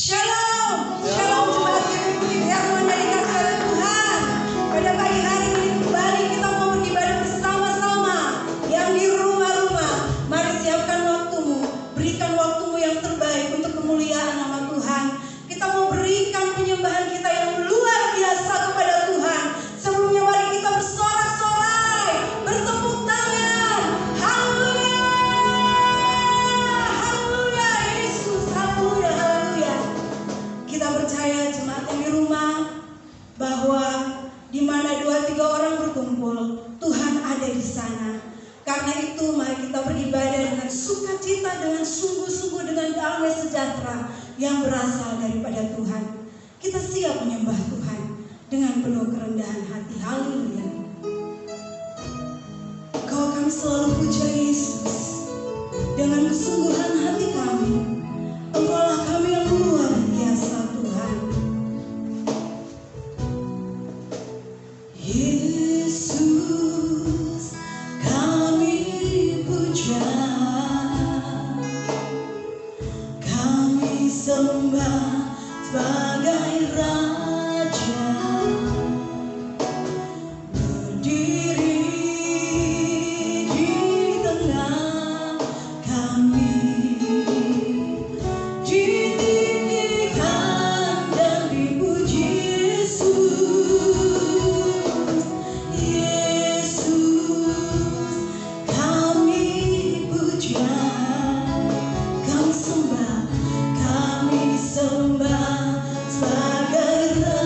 Shalom, shalom jemaat yang mengikuti firman dari kasih oleh Tuhan. Pada pagi hari ini kembali kita mau beribadah bersama-sama. Yang di rumah-rumah, mari siapkan waktumu, berikan waktumu yang terbaik untuk kemuliaan nama Tuhan. Kita mau berikan penyembahan kita yang luar biasa kepada Tuhan. Sebelumnya mari kita bersorak-sorai, bertepuk tangan. Haleluya, haleluya Yesus, haleluya, haleluya. Kita percaya jemaat yang di rumah bahwa di mana 2-3 orang berkumpul, Tuhan ada di sana. Karena itu mari kita beribadah dengan sukacita, dengan sungguh-sungguh, dengan damai sejahtera yang berasal daripada Tuhan. Kita siap menyembah Tuhan dengan penuh kerendahan hati. Haleluya. Kau kami selalu puja Yesus dengan kesungguhan hati kami. Engkaulah kami yang luar biasa Tuhan. Yesus kami puja, kami sembah sebagai Raja, berdiri di tengah kami, ditinggikan dan dipuji Yesus. Yesus kami puja, kami sembah sebagai Raja.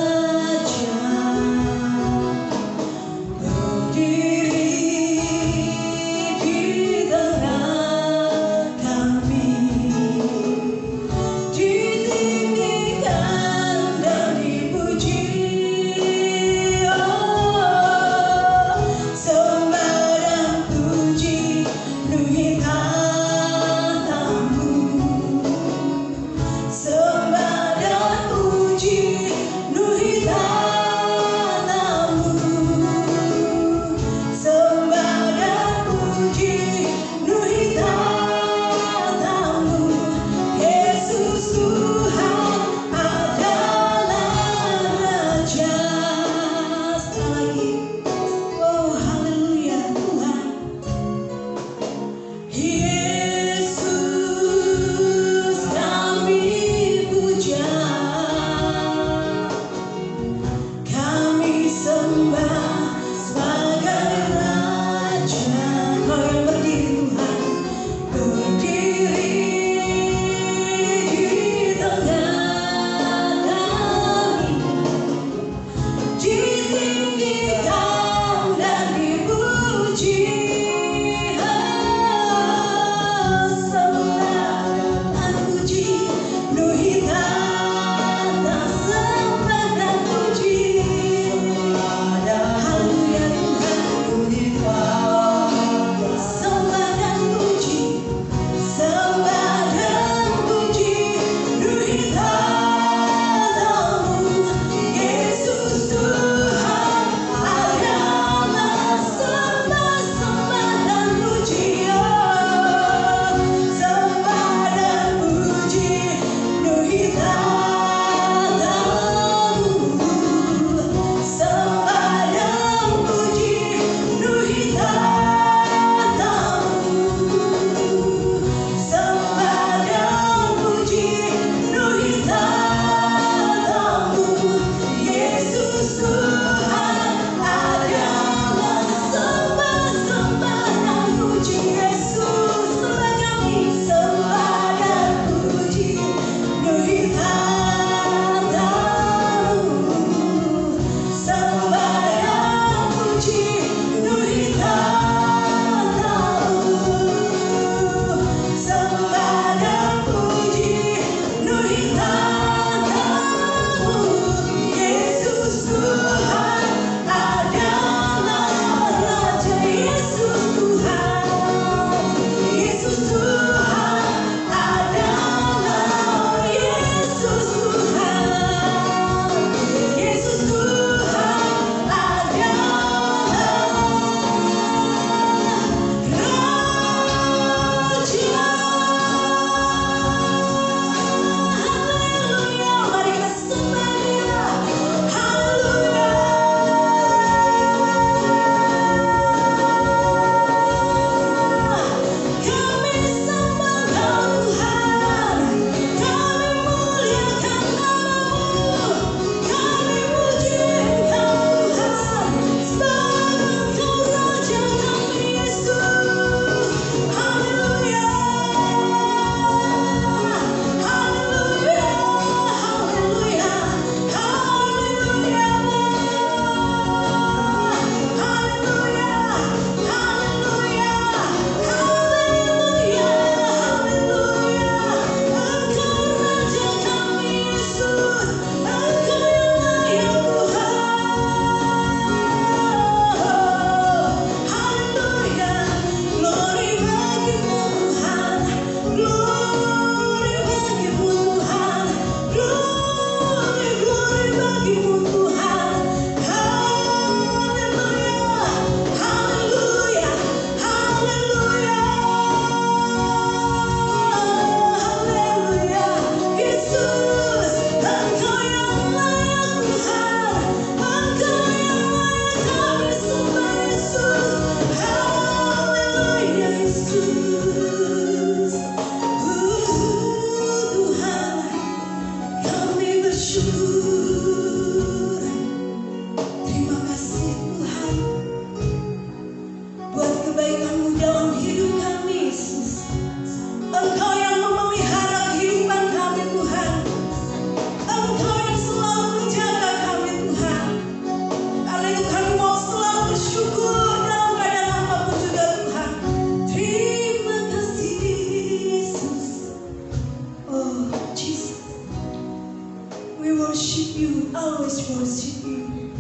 always worship you.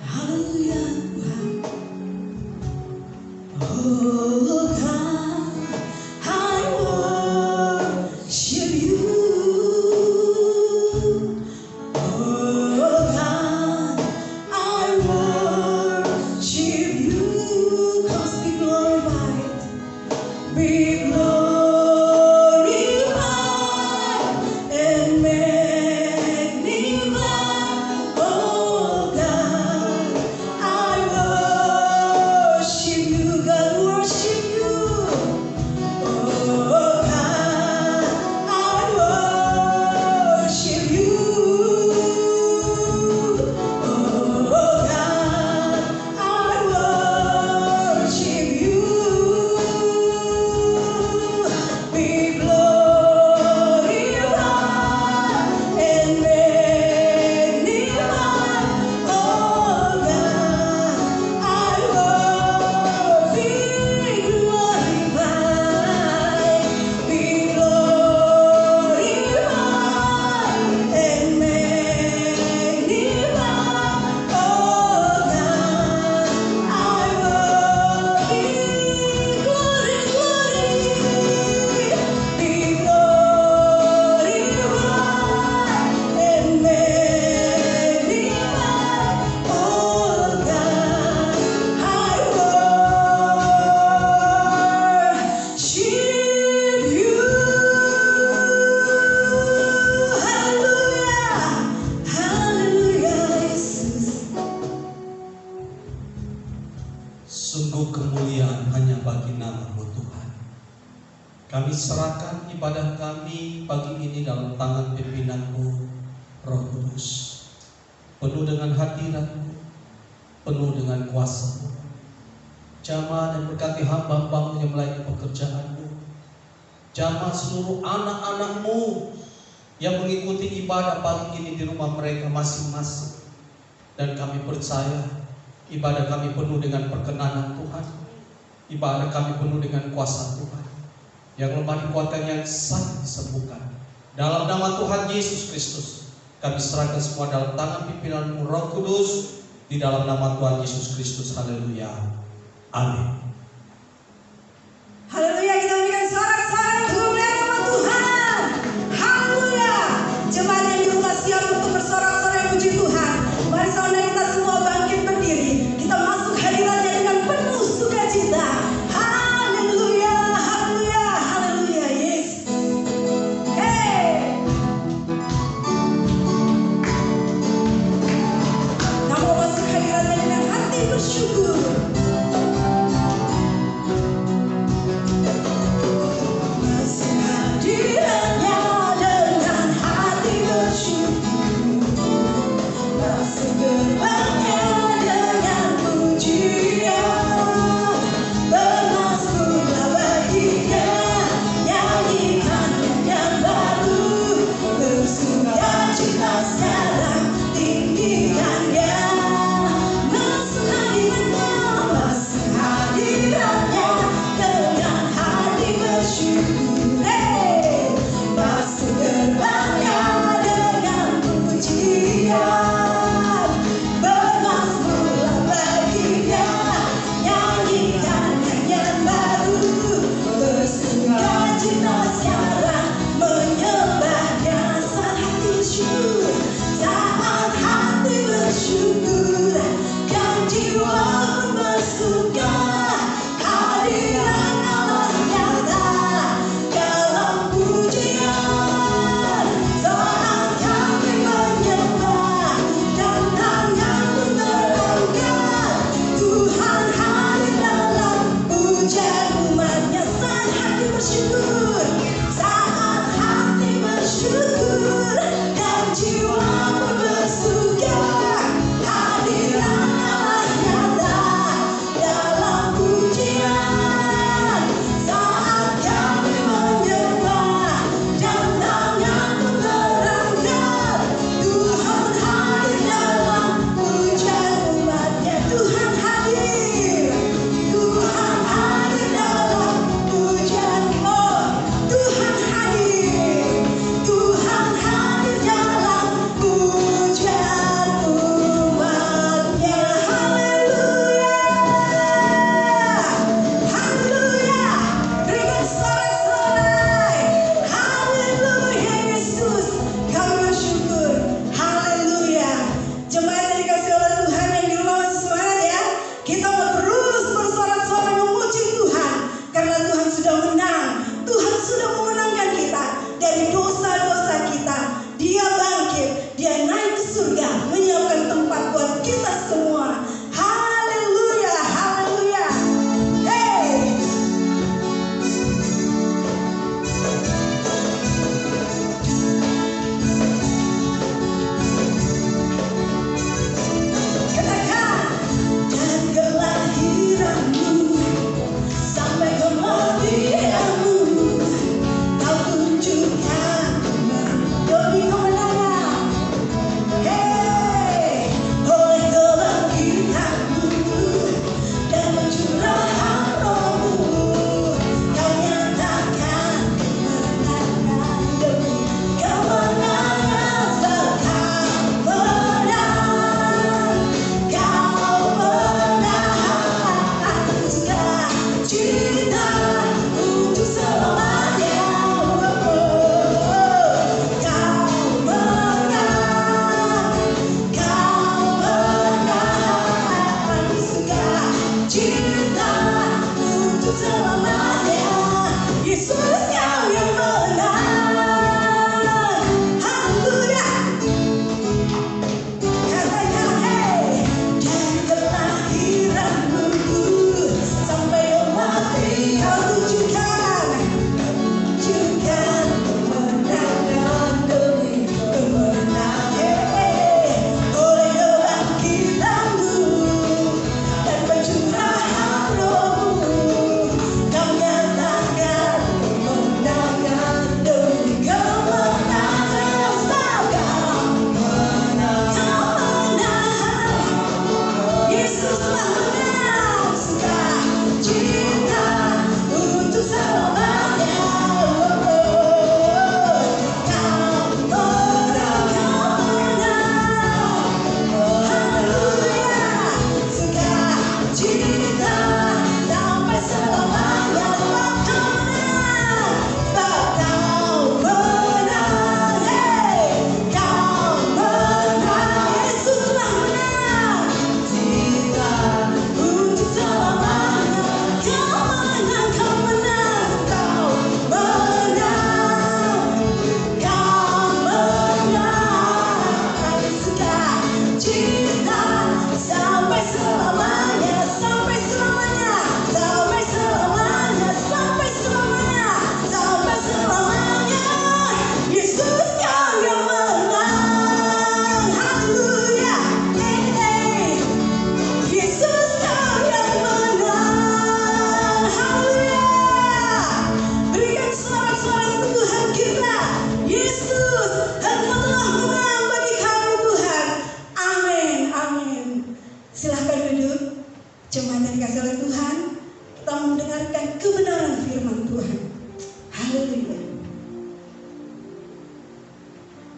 Haleluya Tuhan. Oh God, I worship you. Oh God, I worship you. 'Cause be glorified, be glorified and magnified. Oh God, I worship you. God, worship you. Oh God, I worship you. Oh God, I worship you. Be glorified and magnified. Oh God, I worship. Be glorified, be glorified and magnified. Oh God, I worship. Glory, glory, be glorified and magnified. Oh God, I worship you. Hallelujah, hallelujah, Yesus. Sungguh kemuliaan hanya bagi nama-Mu Tuhan. Kami serahkan ibadah kami pagi ini dalam tangan pimpinan-Mu, Roh Kudus. Penuh dengan hadirat-Mu, penuh dengan kuasa-Mu. Jamah dan berkati hamba-hamba-Mu yang melayani pekerjaan-Mu. Jamah seluruh anak-anak-Mu yang mengikuti ibadah pagi ini di rumah mereka masing-masing. Dan kami percaya ibadah kami penuh dengan perkenanan Tuhan. Ibadah kami penuh dengan kuasa Tuhan. Yang lemah dikuatkan, yang sakit disembuhkan. Dalam nama Tuhan Yesus Kristus, kami serahkan semua dalam tangan pimpinan-Mu Roh Kudus. Di dalam nama Tuhan Yesus Kristus. Haleluya. Amin. Haleluya, kita berikan sorak-sorai kemuliaan nama Tuhan. Haleluya. Jemaat yang di rumah siap untuk bersorak-sorai puji Tuhan. Mari saudara kita semua bangkit berdiri. Kita masuk hadiratnya dengan penuh sukacita. Haleluya, haleluya, haleluya. Yes. Hey. Kamu masuk hadiratnya dengan hati bersyukur. Masuk hadiratnya dengan hati bersyukur. Masuk gerbangnya dengan pujian. Bermasmurlah baginya, nyanyikan yang baru. Bersukacita sekarang, tinggikan Dia. Masuk hadiratnya, masuk hadiratnya dengan hati bersyukur. Hey! Masuk gerbangnya dengan pujian. Bermasmurlah baginya, nyanyikan yang baru. Bersukacita sekarang, menyembahnya saat hati bersyukur. Saat hati bersyukur, dan jiwa pun bersuka. Hadirat Allah nyata dalam pujian. Saat kami menyembah, dan tangan pun terangkat. Tuhan hadir dalam pujian umatnya. Saat hati bersyukur, saat hati bersyukur, dan jiwa pun bersuka. Hadirat Allah nyata dalam pujian. Saat kami menyembah, dan tangan pun terangkat. Tuhan hadir dalam pujian umatnya. Tuhan hadir, Tuhan hadir dalam pujian. Oh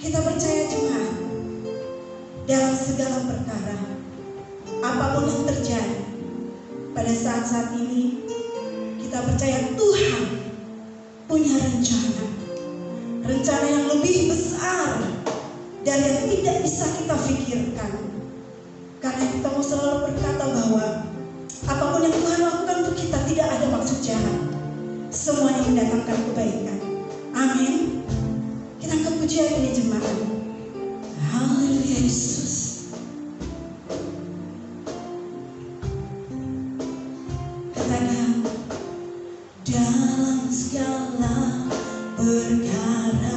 Kita percaya Tuhan dalam segala perkara, apapun yang terjadi pada saat-saat ini, kita percaya Tuhan punya rencana yang lebih besar dari yang tidak bisa kita pikirkan. Karena kita mau selalu berkata bahwa apapun yang Tuhan lakukan untuk kita tidak ada maksud jahat, semuanya mendatangkan kebaikan. Amin. Kita angkat pujian ini jemaat. Haleluya Yesus. Katakan, dalam segala perkara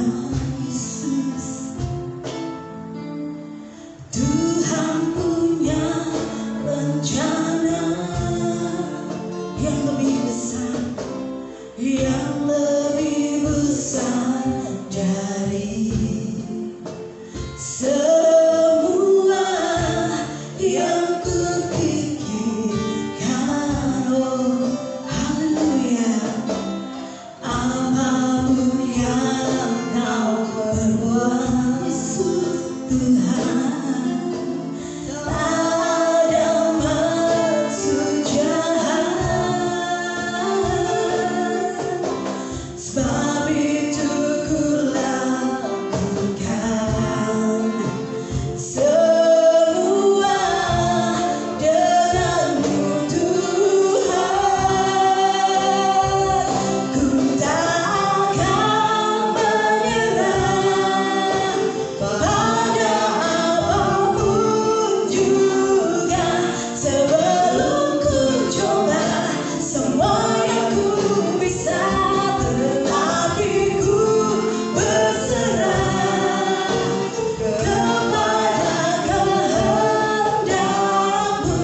Yesus, Tuhan punya rencana yang lebih besar, yang lebih besar dari semua yang kupikirkan. Oh, haleluya. Apapun yang kau perbuat Yesus Tuhan, tak ada maksud jahat. Sebab itu ku lakukan semua denganmu Tuhan. Ku tak akan menyerah pada apapun juga, sebelum ku coba semua yang ku bisa, tetapi ku berserah kepada kehendakmu.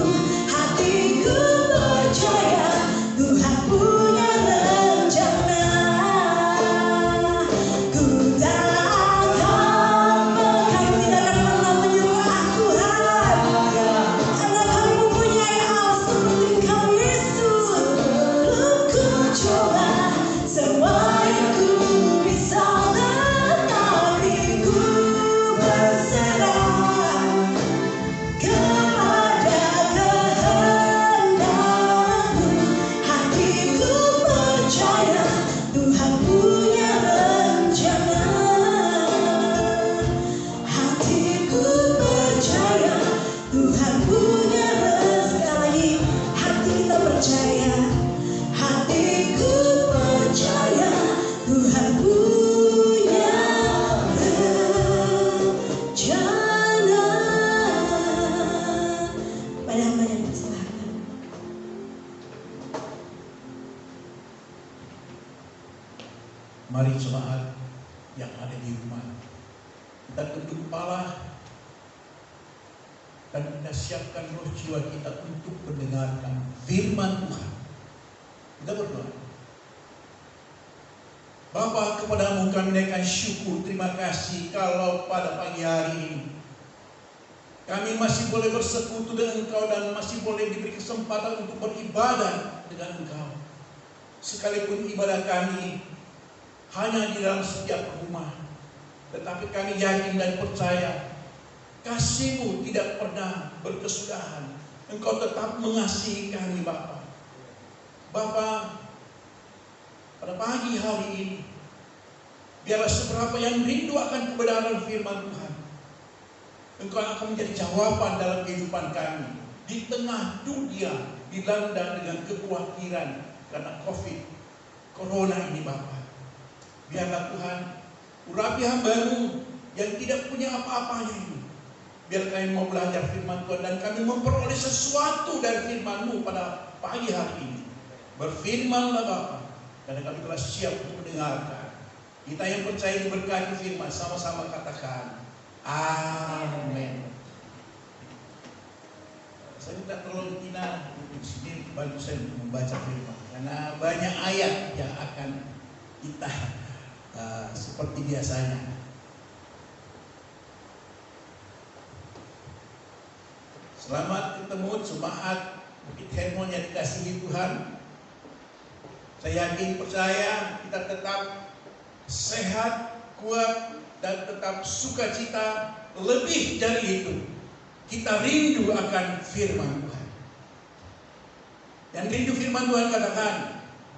Hatiku percaya Tuhan punya rencana. Ku tak akan kami tidak akan pernah menyerah Tuhan, karena kami mempunyai Allah seperti Engkau Yesus. Sebelum ku coba semua yang ku bisa, tetapi ku berserah kepada kehendakmu. Hatiku percaya Tuhan punya rencana. Hatiku percaya Tuhan punya sekali. Hati kita percaya, hatiku percaya Tuhan punya rencana. Pada hamba yang dipersilakan. Mari jemaat yang ada di rumah, kita tunduk kepala dan kita siapkan roh jiwa kita untuk mendengarkan firman Tuhan. Kita berdoa. Bapa, kepadamu kami naikkan syukur, terima kasih kalau pada pagi hari ini kami masih boleh bersekutu dengan Engkau dan masih boleh diberi kesempatan untuk beribadah dengan Engkau. Sekalipun ibadah kami hanya di dalam setiap rumah, tetapi kami yakin dan percaya kasih-Mu tidak pernah berkesudahan. Engkau tetap mengasihi kami, Bapa. Bapa, pada pagi hari ini, biarlah seberapa yang rindu akan kebenaran firman Tuhan, Engkau akan menjadi jawaban dalam kehidupan kami di tengah dunia dilanda dengan kekhawatiran karena COVID, Corona ini, Bapa. Biarlah Tuhan, urapi hamba-Mu yang tidak punya apa-apanya ini. Biar kami mau belajar firman Tuhan dan kami memperoleh sesuatu dari firman-Mu pada pagi hari ini. Berfirmanlah Bapa, karena kami telah siap untuk mendengarkan. Kita yang percaya diberkati firman, sama-sama katakan amin. Saya minta tolong Tina untuk sini bantu saya untuk membaca firman, karena banyak ayat yang akan kita seperti biasanya. Selamat ketemu jemaat Bukit Hermon yang dikasihi Tuhan. Saya yakin percaya kita tetap sehat, kuat, dan tetap sukacita. Lebih dari itu, kita rindu akan firman Tuhan. Dan rindu firman Tuhan katakan,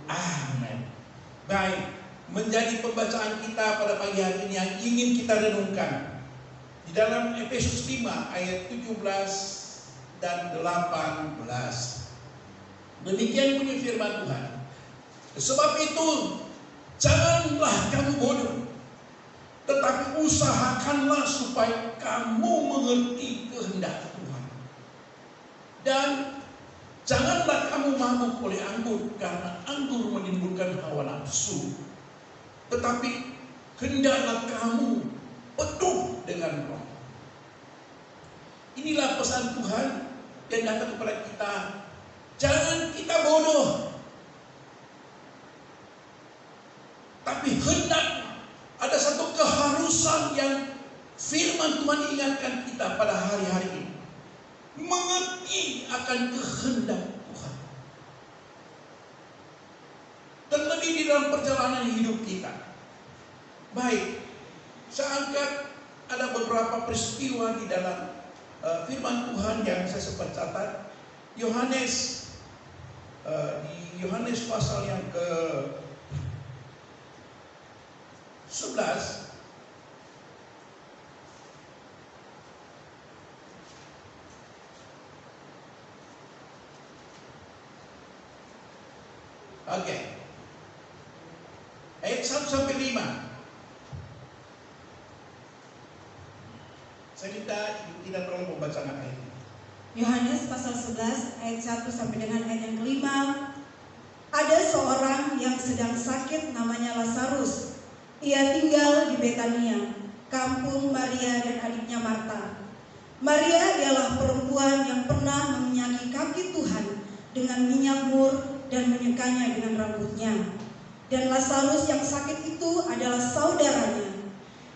amin. Baik, menjadi pembacaan kita pada pagi hari ini yang ingin kita renungkan di dalam Efesus 5 ayat 17 dan 18. Demikian bunyi firman Tuhan. Sebab itu, janganlah kamu bodoh, tetapi usahakanlah supaya kamu mengerti kehendak Tuhan. Dan janganlah kamu mabuk oleh anggur, karena anggur menimbulkan hawa nafsu. Tetapi hendaklah kamu penuh dengan Roh. Inilah pesan Tuhan yang datang kepada kita. Jangan kita bodoh, tapi hendak ada satu keharusan yang firman Tuhan ingatkan kita pada hari-hari ini. Mengerti akan kehendak Tuhan. Terlebih di dalam perjalanan hidup kita. Baik, saya angkat ada beberapa peristiwa di dalam firman Tuhan yang saya sempat catat. Yohanes, di Yohanes pasal yang ke 11, oke, ayat 1 sampai 5. Saya minta ibu tidak terlalu membacakan ayat ini. Yohanes pasal 11 ayat 1 sampai dengan ayat yang kelima. Ada seorang yang sedang sakit namanya Lazarus. Ia tinggal di Betania, kampung Maria dan adiknya Marta. Maria ialah perempuan yang pernah meminyaki kaki Tuhan dengan minyak mur dan menyekanya dengan rambutnya. Dan Lazarus yang sakit itu adalah saudaranya.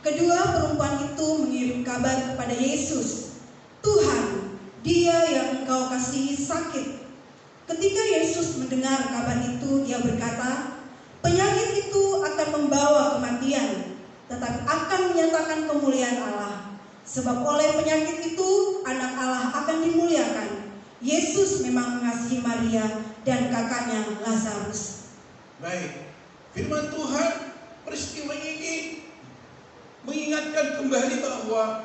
Kedua perempuan itu mengirim kabar kepada Yesus, "Tuhan, dia yang engkau kasihi sakit." Ketika Yesus mendengar kabar itu, dia berkata, "Penyakit itu akan membawa kematian, tetapi akan menyatakan kemuliaan Allah. Sebab oleh penyakit itu anak Allah akan dimuliakan." Yesus memang mengasihi Maria dan kakaknya Lazarus. Baik, firman Tuhan, peristiwa ini mengingatkan kembali bahwa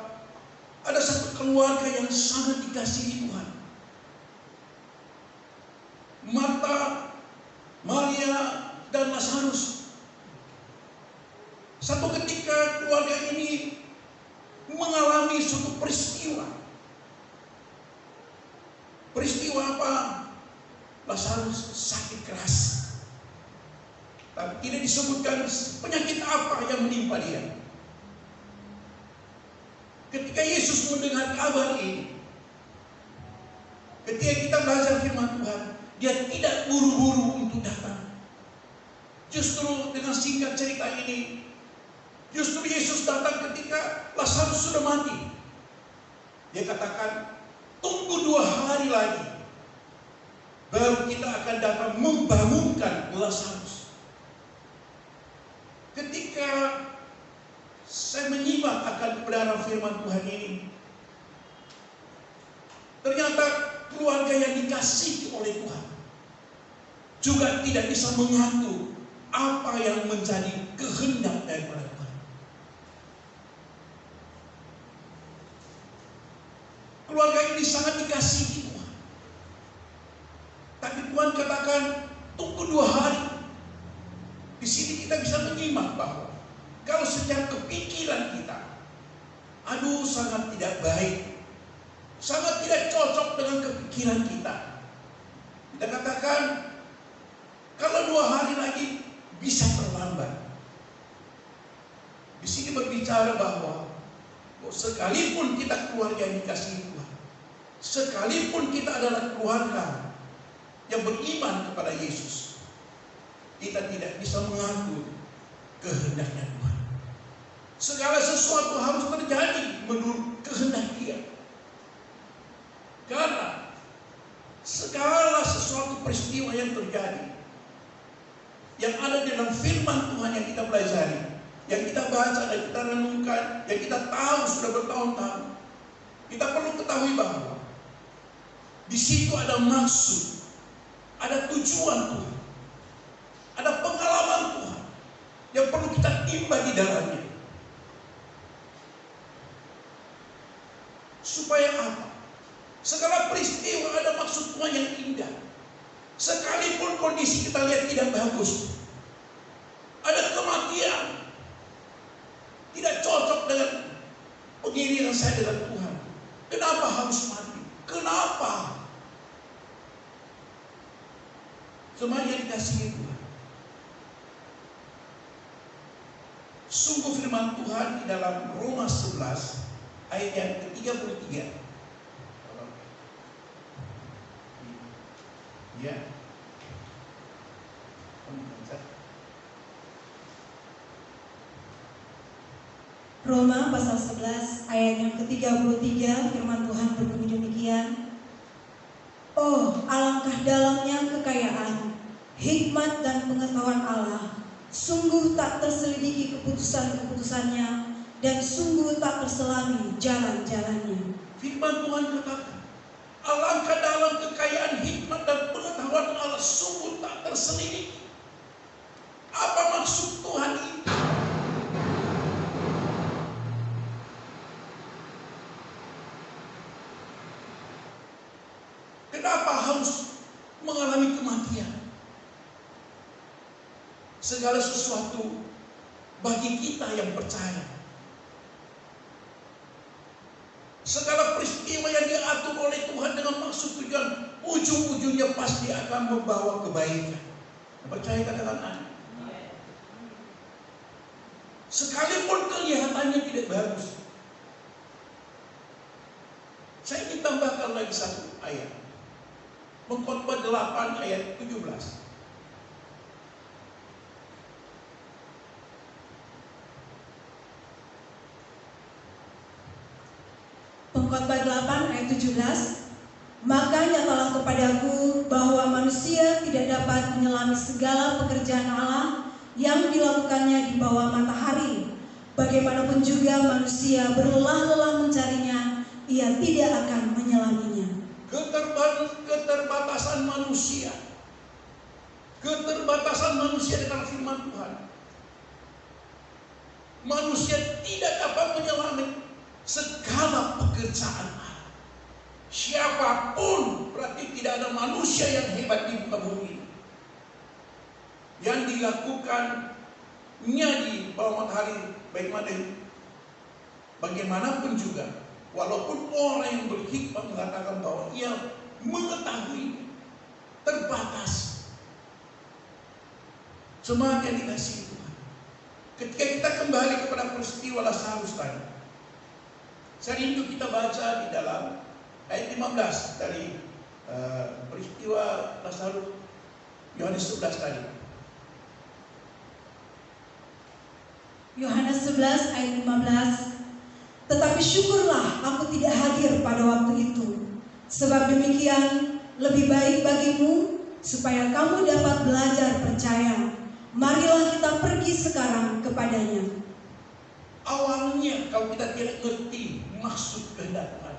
ada satu keluarga yang sangat dikasihi Tuhan. Marta, Maria, dan Lazarus. Satu ketika keluarga ini mengalami suatu peristiwa. Peristiwa apa? Lazarus sakit keras. Tapi tidak disebutkan penyakit apa yang menimpa dia. Ketika Yesus mendengar kabar ini, ketika kita belajar firman Tuhan, dia tidak buru-buru untuk datang. Justru dengan singkat cerita ini, justru Yesus datang ketika Lazarus sudah mati. Dia katakan, tunggu 2 hari lagi, baru kita akan datang membangunkan Lazarus. Ketika saya menyimak akan kebenaran firman Tuhan ini, ternyata keluarga yang dikasihi oleh Tuhan juga tidak bisa mengatur apa yang menjadi kehendak daripada Tuhan. Keluarga ini sangat dikasihi Tuhan, tapi Tuhan katakan tunggu 2 hari. Di sini kita bisa menyimak bahwa kalau secara kepikiran kita, aduh sangat tidak baik, sangat tidak cocok dengan kepikiran kita. Kita katakan, kalau 2 hari lagi bisa terlambat. Di sini berbicara bahwa sekalipun kita keluarga yang dikasihi Tuhan, sekalipun kita adalah keluarga yang beriman kepada Yesus, kita tidak bisa mengatur kehendaknya Tuhan. Segala sesuatu harus terjadi menurut kehendak Dia. Karena segala sesuatu peristiwa yang terjadi, yang ada dalam firman Tuhan yang kita pelajari, yang kita baca dan kita renungkan, yang kita tahu sudah bertahun-tahun, kita perlu ketahui bahwa di situ ada maksud, ada tujuan Tuhan, ada pengalaman Tuhan yang perlu kita timba di dalamnya. Supaya apa? Segala peristiwa ada maksud Tuhan yang indah. Sekalipun kondisi kita lihat tidak bagus, ada kematian, tidak cocok dengan pengirian saya dengan Tuhan. Kenapa harus mati? Kenapa? Semuanya dikasihi Tuhan. Sungguh firman Tuhan di dalam Roma 11 ayat yang ke-33. Ya. Roma pasal 11 ayat yang ke-33, firman Tuhan berbunyi demikian. Oh, alangkah dalamnya kekayaan, hikmat dan pengetahuan Allah. Sungguh tak terselidiki keputusan-keputusannya, dan sungguh tak terselami jalan-jalannya. Firman Tuhan katakan, alangkah dalam kekayaan, hikmat dan pengetahuan Allah, sungguh tak terselidiki. Apa maksud Tuhan ini? Kenapa harus mengalami kematian? Segala sesuatu bagi kita yang percaya, segala peristiwa yang diatur oleh Tuhan dengan maksud tujuan, ujung-ujungnya pasti akan membawa kebaikan. Percaya katakan amin. Sekalipun kelihatannya tidak bagus. Saya ingin tambahkan lagi satu ayat. Pengkhotbah 8 ayat 17. Pengkhotbah 8 ayat 17. Maka nyatalah kepadaku bahwa manusia tidak dapat menyelami segala pekerjaan Allah yang dilakukannya di bawah matahari. Bagaimanapun juga manusia berlelah-lelah mencarinya, ia tidak akan menyelaminya. Keterbatasan manusia dengan firman Tuhan. Manusia tidak dapat menyelami segala pekerjaan Allah. Siapapun, berarti tidak ada manusia yang hebat di muka bumi yang dilakukannya di bawah matahari, baik bagaimanapun juga. Walaupun orang yang berhikmat mengatakan bahwa ia mengetahui, terbatas. Semangat yang dikasihi Tuhan. Ketika kita kembali kepada peristiwa Lazarus tadi, saya rindu kita baca di dalam ayat 15 dari peristiwa Lazarus Yohanes 11 tadi. Yohanes 11 ayat 15. Tetapi syukurlah aku tidak hadir pada waktu itu, sebab demikian lebih baik bagimu supaya kamu dapat belajar percaya. Marilah kita pergi sekarang kepadanya. Awalnya kalau kita tidak ngerti maksud kehendak Tuhan,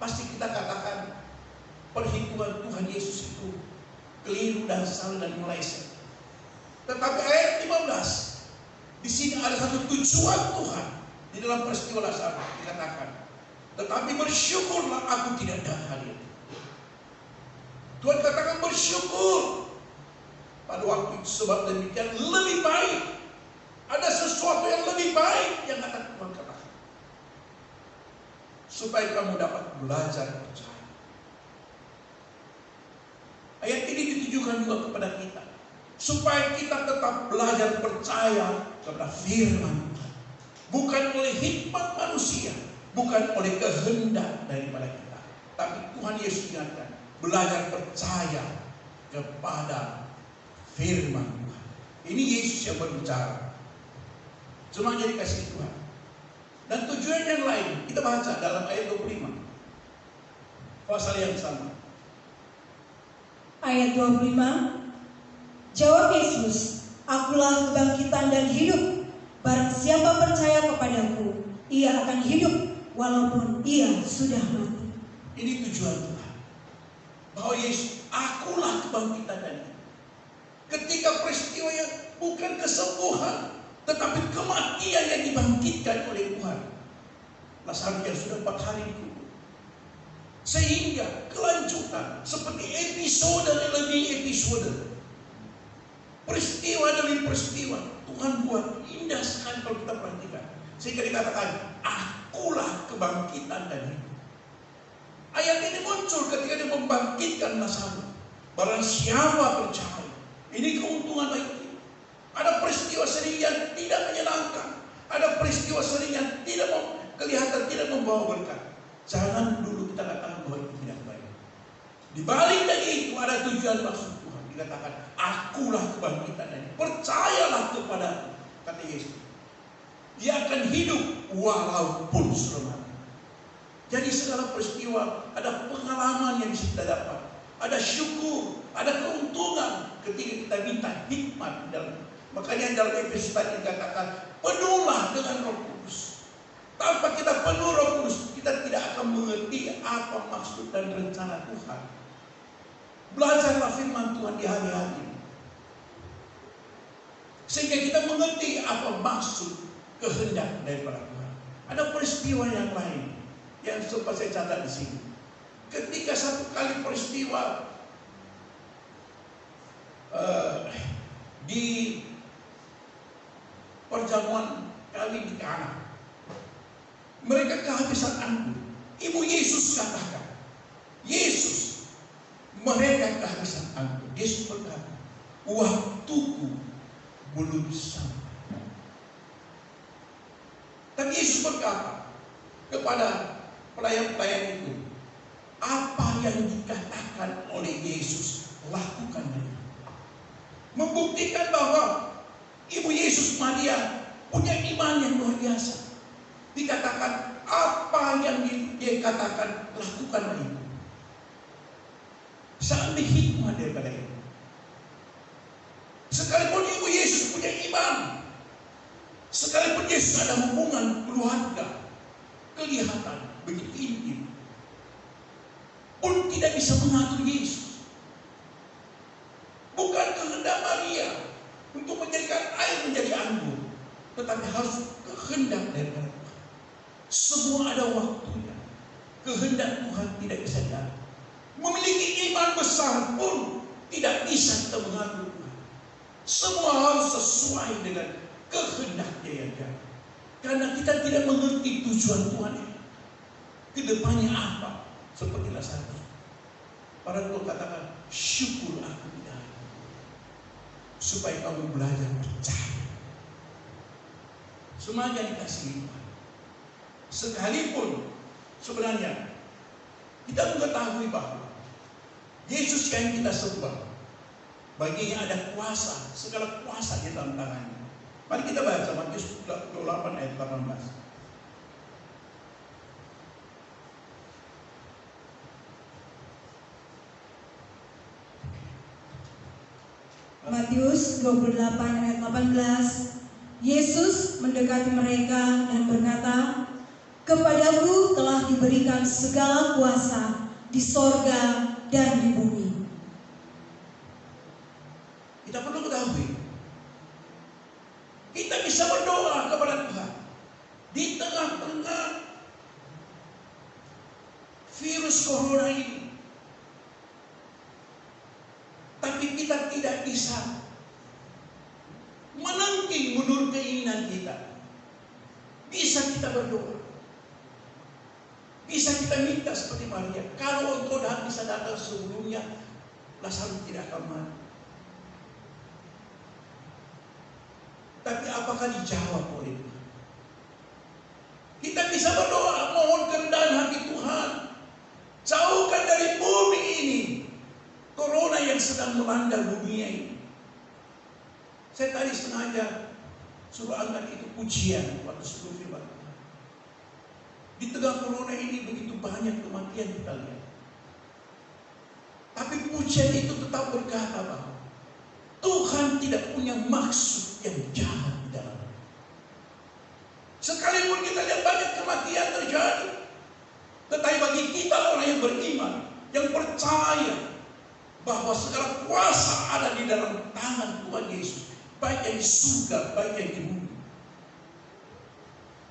pasti kita katakan perhitungan Tuhan Yesus itu keliru dan salah dan meleset. Tetapi ayat 15, di sini ada satu tujuan Tuhan. Di dalam peristiwa Lazarus dikatakan, tetapi bersyukurlah aku tidak hadir. Tuhan katakan bersyukur pada waktu itu, sebab demikian lebih baik. Ada sesuatu yang lebih baik yang akan Tuhan katakan, supaya kamu dapat belajar percaya. Ayat ini ditujukan juga kepada kita, supaya kita tetap belajar percaya kepada firman Tuhan. Bukan oleh hikmat manusia, bukan oleh kehendak daripada kita, tapi Tuhan Yesus ingatkan, belajar percaya kepada firman Tuhan. Ini Yesus yang berbicara. Semuanya dikasih Tuhan. Dan tujuan yang lain kita baca dalam ayat 25, pasal yang sama. Ayat 25. Jawab Yesus, akulah kebangkitan dan hidup. Barang siapa percaya kepadaku, ia akan hidup walaupun ia sudah mati. Ini tujuan Tuhan. Bahwa Yesus, akulah kebangkitan dan hidup. Ketika peristiwa yang bukan kesembuhan, tetapi kematian yang dibangkitkan oleh Tuhan. Lazarus yang sudah 4 hari dikubur. Sehingga kelanjutan seperti episode demi episode, peristiwa demi peristiwa, Tuhan buat indah sekali kalau kita perhatikan. Sehingga dikatakan, akulah kebangkitan dan hidup. Ayat ini muncul ketika dia membangkitkan Lazarus. Barang siapa percaya, ini keuntungan bagi. Ada peristiwa sering yang tidak menyenangkan, ada peristiwa sering yang kelihatan tidak membawa berkat. Jangan dulu kita katakan bahwa itu tidak baik. Di balik dari itu ada tujuan maksud Tuhan. Dikatakan, akulah kebangkitan dan hidup. Percayalah kepada, kata Yesus, dia akan hidup walaupun sudah mati. Jadi segala peristiwa ada pengalaman yang bisa kita dapat, ada syukur, ada keuntungan ketika kita minta hikmat dalam. Makanya dalam Efesus tadi dikatakan, penuhlah dengan Roh Kudus. Tanpa kita penuh Roh Kudus, kita tidak akan mengerti apa maksud dan rencana Tuhan. Belajarlah firman Tuhan di hari-hari, sehingga kita mengerti apa maksud kehendak daripada Tuhan. Ada peristiwa yang lain yang sempat saya catat di sini. Ketika satu kali peristiwa di perjamuan kali di Kana, mereka kehabisan anggur. Ibu Yesus katakan, Yesus, mereka kehabisan anggur. Yesus berkata, waktuku belum sampai. Tapi Yesus berkata kepada pelayan-pelayan itu, apa yang dikatakan oleh Yesus, lakukanlah. Membuktikan bahwa Ibu Yesus Maria punya iman yang luar biasa. Dikatakan apa yang dia katakan, lakukanlah itu. Sampai hikmah daripada itu. Sekalipun Ibu Yesus punya iman, sekalipun Yesus ada hubungan keluarga, kelihatan begitu intim, pun tidak bisa mengatur Yesus. Bukan kehendak Maria untuk menjadikan air menjadi anggur, tetapi harus kehendak daripada Tuhan. Semua ada waktunya. Kehendak Tuhan tidak bisa diatur. Memiliki iman besar pun tidak bisa kita mengatur Tuhan. Semua harus sesuai dengan kehendak Dia yang ada. Karena kita tidak mengerti tujuan Tuhan ini. Kedepannya apa? Seperti Lazarus. Para Tuhan katakan, syukur aku tidak. Supaya kamu belajar percaya. Semakin dikasih Tuhan. Sekalipun sebenarnya kita mengetahui bahwa Yesus yang kita sembah, baginya ada kuasa, segala kuasa di dalam tangannya. Mari kita baca Matius 28 ayat 18. Matius 28 ayat 18. Yesus mendekati mereka dan berkata, kepadaku telah diberikan segala kuasa di sorga dan di bumi. Kita perlu ketahui, kita bisa berdoa kepada Tuhan di tengah-tengah virus corona ini, tapi kita tidak bisa menangking menurut keinginan kita. Bisa kita berdoa, bisa kita minta seperti Maria. Kalau engkau bisa datang sebelumnya, Lazarus tidak akan mati. Tapi apakah dijawab oleh Tuhan? Kita bisa berdoa, mohon kerendahan hati Tuhan, jauhkan dari bumi ini corona yang sedang melanda dunia ini. Saya tadi sengaja suruh angkat itu pujian waktu sebelum firman Tuhan. Di tengah corona ini begitu banyak kematian kita lihat. Tapi pujian itu tetap berkata bahwa Tuhan tidak punya maksud yang jahat di dalamnya. Sekalipun kita lihat banyak kematian terjadi, tetapi bagi kita orang yang beriman, yang percaya bahwa segala kuasa ada di dalam tangan Tuhan Yesus, baik yang di surga, baik yang di bumi.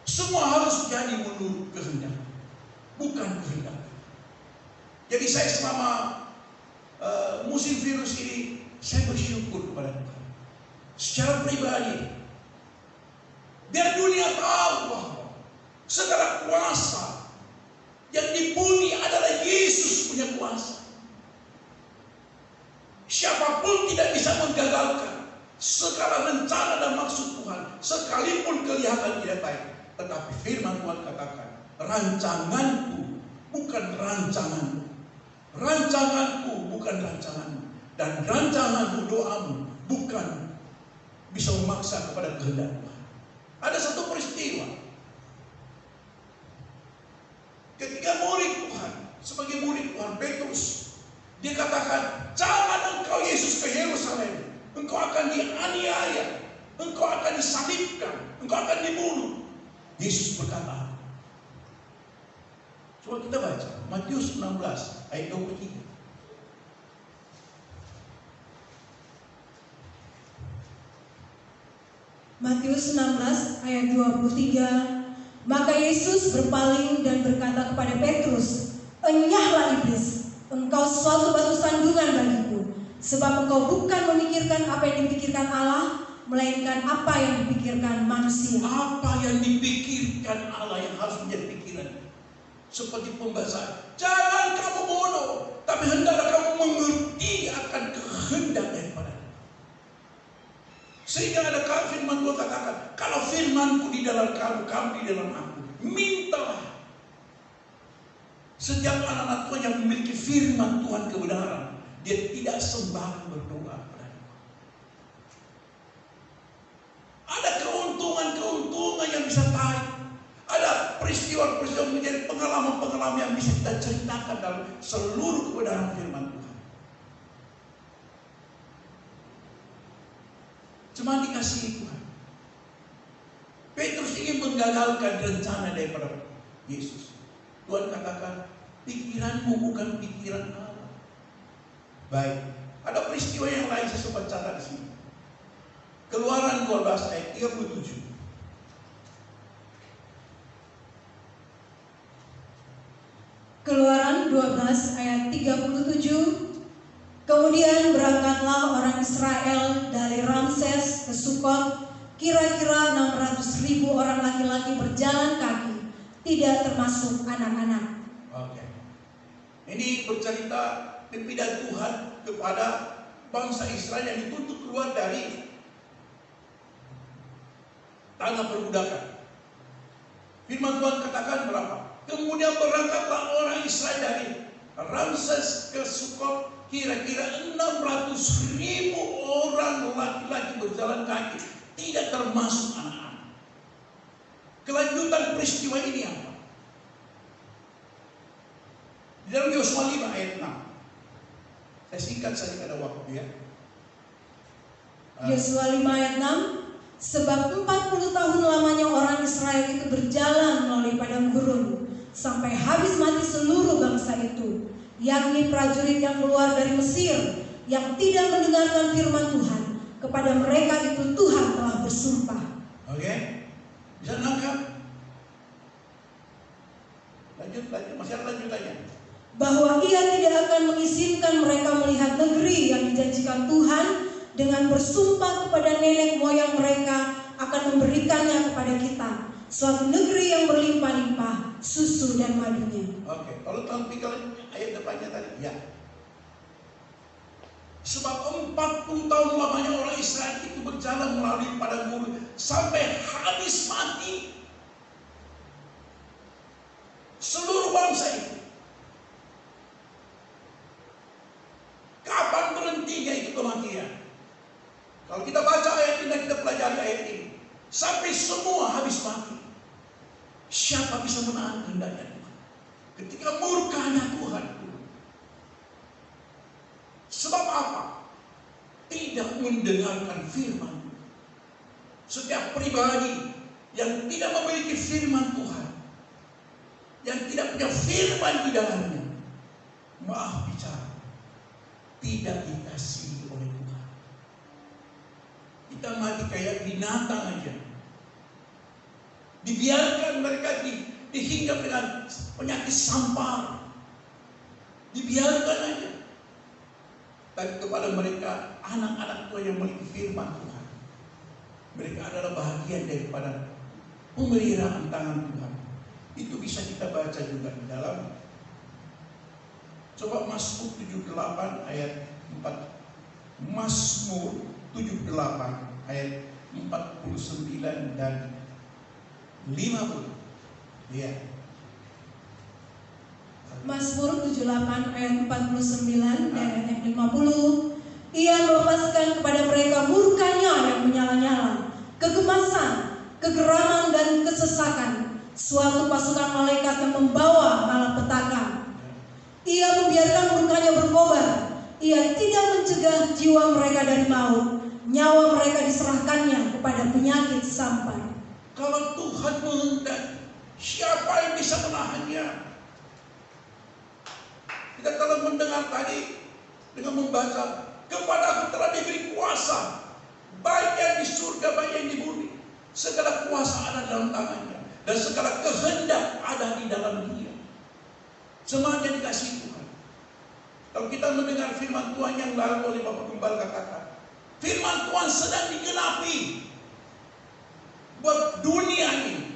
Semua harus jadi menurut kehendak, bukan kehendak. Jadi saya selama musim virus ini, saya bersyukur kepada Tuhan secara pribadi. Biar dunia tahu bahwa segala kuasa yang di bumi adalah Yesus punya kuasa. Siapapun tidak bisa menggagalkan segala rencana dan maksud Tuhan, sekalipun kelihatan tidak baik. Tetapi firman Tuhan katakan, rancanganku bukan rancanganmu, rancanganku bukan rancanganmu, dan rancanganmu, doamu bukan bisa memaksa kepada kehendak Tuhan. Ada satu peristiwa ketika murid Tuhan, sebagai murid Tuhan, Petrus, dia katakan, jangan engkau Yesus ke Yerusalem, engkau akan dianiaya, engkau akan disalibkan, engkau akan dibunuh. Yesus berkata, coba kita baca Matius 16 ayat 23. Matius 16 ayat 23. Maka Yesus berpaling dan berkata kepada Petrus, enyahlah iblis, engkau suatu batu sandungan bagiku, sebab engkau bukan memikirkan apa yang dipikirkan Allah, melainkan apa yang dipikirkan manusia. Apa yang dipikirkan Allah yang harus menjadi pikiran. Seperti pembahasan, jangan kamu bodoh, tapi hendaklah kamu mengerti akan kehendak daripada. Sehingga ada firman Tuhan katakan, kalau firmanku di dalam kamu, kamu di dalam aku, mintalah. Setiap anak-anak Tuhan yang memiliki firman Tuhan kebenaran, dia tidak sembarang berdoa. Ada keuntungan-keuntungan yang bisa tarik. Ada peristiwa-peristiwa menjadi pengalaman-pengalaman yang bisa kita ceritakan dalam seluruh kebenaran firman Tuhan. Cuma dikasihi Tuhan. Petrus ingin menggagalkan rencana daripada Yesus. Tuhan katakan, pikiranmu bukan pikiran Allah. Baik, ada peristiwa yang lain saya sempat catat di sini. Keluaran 12 ayat 37. Keluaran 12 ayat 37. Kemudian berangkatlah orang Israel dari Ramses ke Sukot, kira-kira 600.000 orang laki-laki berjalan kaki, tidak termasuk anak-anak. Oke. Ini bercerita pimpinan Tuhan kepada bangsa Israel yang dituntut keluar dari tanah perbudakan. Firman Tuhan katakan berapa? Kemudian berangkatlah orang Israel dari Ramses ke Sukot, kira-kira 600.000 orang laki-laki berjalan kaki, tidak termasuk anak-anak. Kelanjutan peristiwa ini apa? Di dalam Yosua 5 ayat 6. Saya singkat saja pada waktu ya. Yosua 5 ayat 6. Sebab 40 tahun lamanya orang Israel itu berjalan melalui padang gurun, sampai habis mati seluruh bangsa itu, yakni prajurit yang keluar dari Mesir, yang tidak mendengarkan firman Tuhan. Kepada mereka itu Tuhan telah bersumpah. Oke, bisa nangkap? Lanjut, masih ada lanjutannya. Bahwa ia tidak akan mengizinkan mereka melihat negeri yang dijanjikan Tuhan, dengan bersumpah kepada nenek moyang mereka akan memberikannya kepada kita, suatu negeri yang berlimpah-limpah susu dan madunya. Oke, kalau tampilkan ayat depannya tadi, ya. Sebab 40 tahun lamanya orang Israel itu berjalan melalui padang gurun sampai habis mati seluruh bangsa itu. Kapan berhentinya itu kematian? Kalau kita baca ayat ini dan kita pelajari ayat ini, sampai semua habis mati. Siapa bisa menahan kehendaknya Tuhan? Ketika murkanya Tuhan. Sebab apa? Tidak mendengarkan firman. Setiap pribadi yang tidak memiliki firman Tuhan, yang tidak punya firman di dalamnya, maaf bicara, tidak dikasihi oleh Tuhan. Kita mati kayak binatang aja. Dibiarkan mereka dihinggap dengan penyakit sampar. Dibiarkan aja. Tapi kepada mereka, anak-anak Tuhan yang memiliki firman Tuhan, mereka adalah bahagian daripada pemeliharaan tangan Tuhan. Itu bisa kita baca juga di dalam, coba Mazmur 78 ayat 4. Mazmur 78 ayat 49 dan 50. Ya. Mazmur 78 ayat 49 dan ayat 50. Ia melepaskan kepada mereka murkanya yang menyala-nyala, kegemasan, kegeraman dan kesesakan, suatu pasukan malaikat yang membawa malapetaka. Ia membiarkan murkanya berkobar. Ia tidak mencegah jiwa mereka dari maut. Nyawa mereka diserahkannya kepada penyakit sampar. Kalau Tuhan menghendaki, siapa yang bisa menahannya? Kita telah mendengar tadi dengan membaca, kepada aku telah diberi kuasa, baik yang di surga, baik yang di bumi. Segala kuasa ada dalam tangannya, dan segala kehendak ada di dalam dia. Semuanya dikasih Tuhan. Kalau kita mendengar firman Tuhan yang lalu oleh Bapak Gembala katakan, firman Tuhan sedang digenapi buat dunia ini.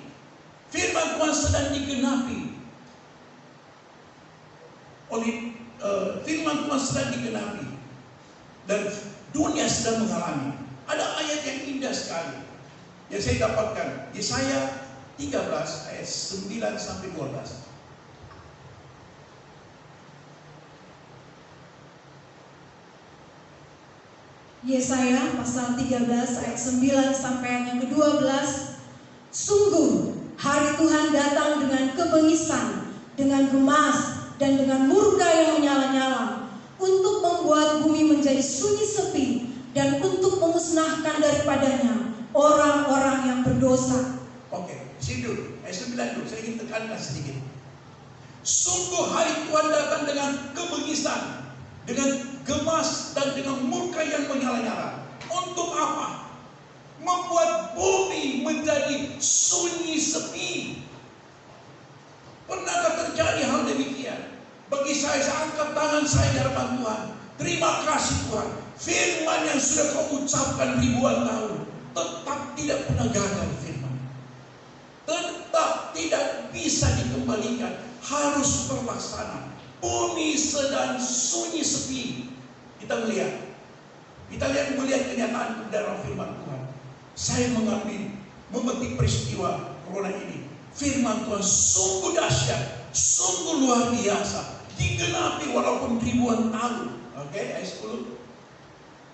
Firman Tuhan sedang digenapi oleh firman Tuhan sedang digenapi dan dunia sedang mengalami. Ada ayat yang indah sekali yang saya dapatkan, Yesaya 13 ayat 9 sampai 12. Yesaya pasal 13 ayat 9 sampai ayat yang ke-12. Sungguh hari Tuhan datang dengan kebengisan, dengan gemas, dan dengan murka yang menyala-nyala, untuk membuat bumi menjadi sunyi sepi, dan untuk memusnahkan daripadanya orang-orang yang berdosa. Oke, sini ayat 9 dulu, saya ingin tekankan sedikit. Sungguh hari Tuhan datang dengan kebengisan, dengan gemas, dan dengan murka yang menyala-nyala. Untuk apa? Membuat bumi menjadi sunyi sepi. Pernahkah terjadi hal demikian? Bagi saya angkat tangan saya di hadapan Tuhan. Terima kasih Tuhan. Firman yang sudah kau ucapkan ribuan tahun tetap tidak pernah gagal. Firman tetap tidak bisa dikembalikan, harus terlaksana. Bumi sedang sunyi sepi. Kita melihat kenyataan dalam firman Tuhan. Saya memetik peristiwa corona ini. Firman Tuhan sungguh dahsyat, sungguh luar biasa, digenapi walaupun ribuan tahun. Oke, ayat 10.